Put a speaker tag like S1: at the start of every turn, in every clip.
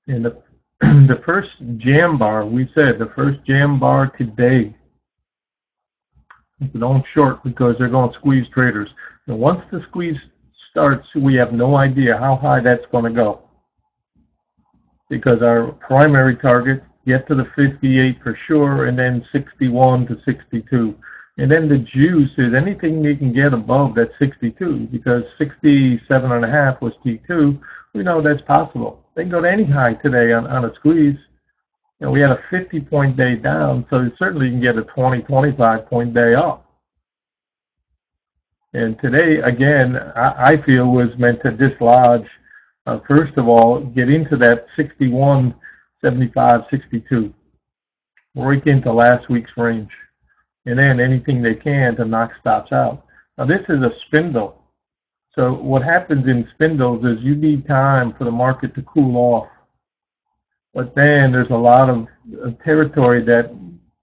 S1: And the, the first jam bar, we said the first jam bar today, don't short because they're going to squeeze traders. And once the squeeze starts, we have no idea how high that's going to go. Because our primary target, get to the 58 for sure, and then 61 to 62. And then the juice is anything you can get above that 62, because 67.5 was T2. We know that's possible. They can go to any high today on a squeeze. You know, we had a 50-point day down, so certainly you can get a 20, 25-point day up. And today, again, I feel was meant to dislodge, first of all, get into that 61, 75, 62, right into last week's range. And then anything they can to knock stops out. Now this is a spindle. So what happens in spindles is you need time for the market to cool off. But then there's a lot of territory that,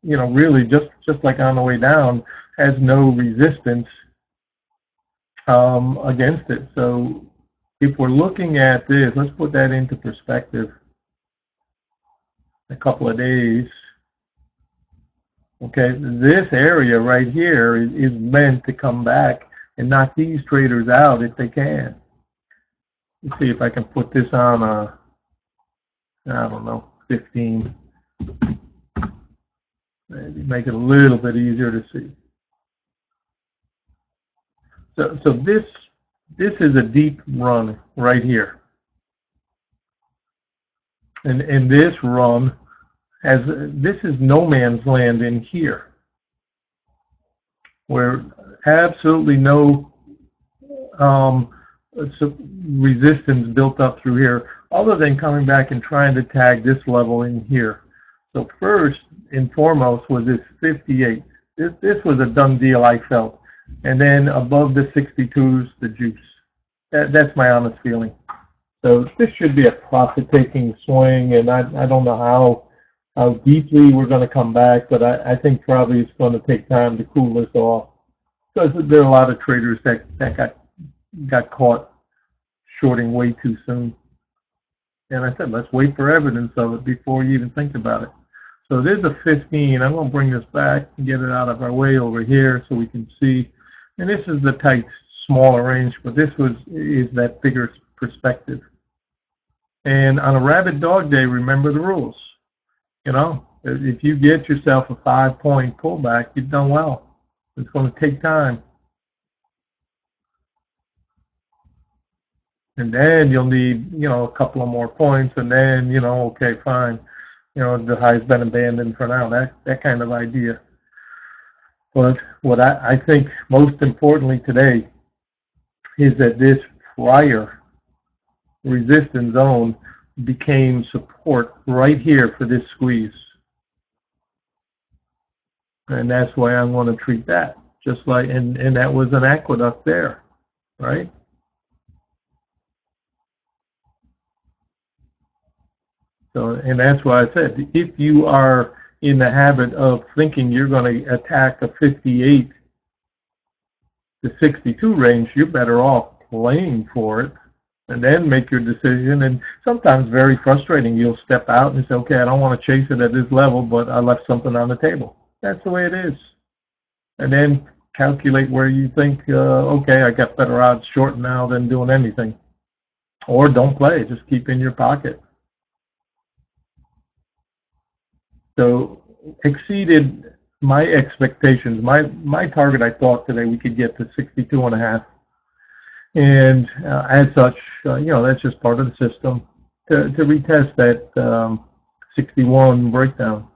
S1: you know, really just like on the way down, has no resistance against it. So if we're looking at this, let's put that into perspective. A couple of days. Okay, this area right here is meant to come back and knock these traders out if they can. Let's see if I can put this on a, I don't know, 15. Maybe make it a little bit easier to see. So this is a deep run right here. And this run has, this is no man's land in here, where absolutely no resistance built up through here, other than coming back and trying to tag this level in here. So first and foremost was this 58. This was a done deal, I felt. And then above the 62s, the juice. That's my honest feeling. So this should be a profit-taking swing, and I don't know how deeply we're going to come back, but I think probably it's going to take time to cool this off, because there are a lot of traders that got caught shorting way too soon. And I said, let's wait for evidence of it before you even think about it. So there's a 15. I'm going to bring this back and get it out of our way over here so we can see. And this is the tight, smaller range, but this is that bigger perspective. And on a rabbit dog day, remember the rules. You know, if you get yourself a 5-point pullback, you've done well. It's going to take time. And then you'll need, you know, a couple of more points, and then, you know, okay, fine. You know, the high's been abandoned for now, that kind of idea. But what I think most importantly today is that this prior resistance zone became support right here for this squeeze. And that's why I'm going to treat that. Just like, and that was an aqueduct there, right? So, and that's why I said, if you are in the habit of thinking you're going to attack a 58 to 62 range, you're better off playing for it and then make your decision. And sometimes very frustrating. You'll step out and say, okay, I don't want to chase it at this level, but I left something on the table. That's the way it is. And then calculate where you think, okay, I got better odds short now than doing anything. Or don't play, just keep in your pocket. So exceeded my expectations. My target, I thought today we could get to 62.5. And as such, you know, that's just part of the system to retest that 61 breakdown.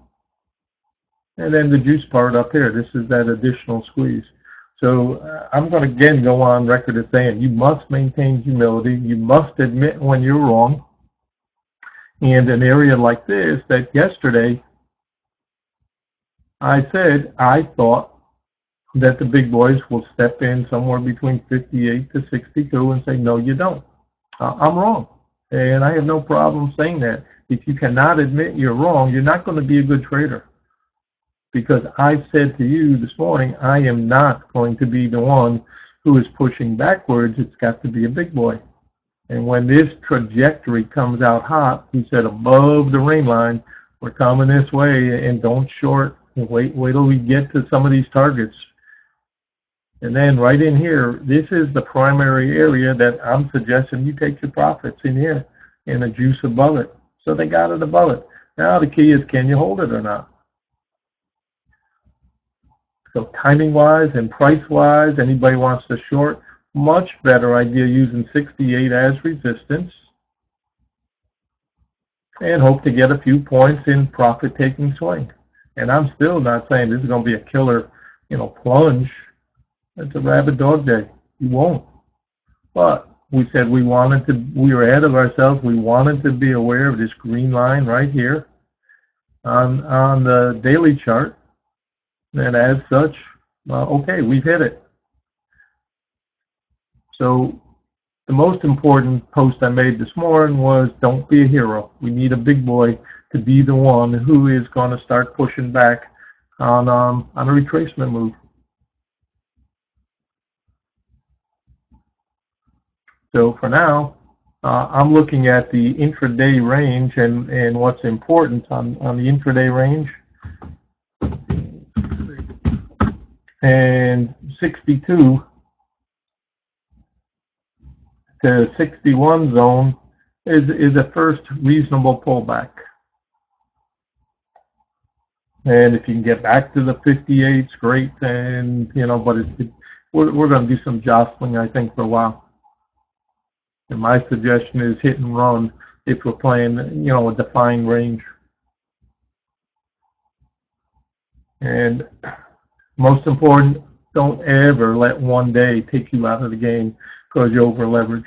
S1: And then the juice part up here, this is that additional squeeze. So I'm going to again go on record as saying you must maintain humility. You must admit when you're wrong. And an area like this, that yesterday I said I thought that the big boys will step in somewhere between 58 to 62 and say, no, you don't. I'm wrong. And I have no problem saying that. If you cannot admit you're wrong, you're not going to be a good trader. Because I said to you this morning, I am not going to be the one who is pushing backwards. It's got to be a big boy. And when this trajectory comes out hot, we said above the rain line, we're coming this way, and don't short. Wait till we get to some of these targets. And then right in here, this is the primary area that I'm suggesting you take your profits in here and the juice above it. So they got it above it. Now the key is, can you hold it or not? So timing-wise and price-wise, anybody wants to short, much better idea using 68 as resistance and hope to get a few points in profit-taking swing. And I'm still not saying this is going to be a killer, plunge. It's a rabid dog day. You won't. But we said we were ahead of ourselves. We wanted to be aware of this green line right here on the daily chart. And as such, okay, we've hit it. So the most important post I made this morning was, don't be a hero. We need a big boy to be the one who is going to start pushing back on a retracement move. So for now, I'm looking at the intraday range and what's important on the intraday range. And 62 to 61 zone is a first reasonable pullback. And if you can get back to the 58s, great. And but we're going to do some jostling, I think, for a while. And my suggestion is hit and run if we're playing, a defined range. And most important, don't ever let one day take you out of the game because you over leverage.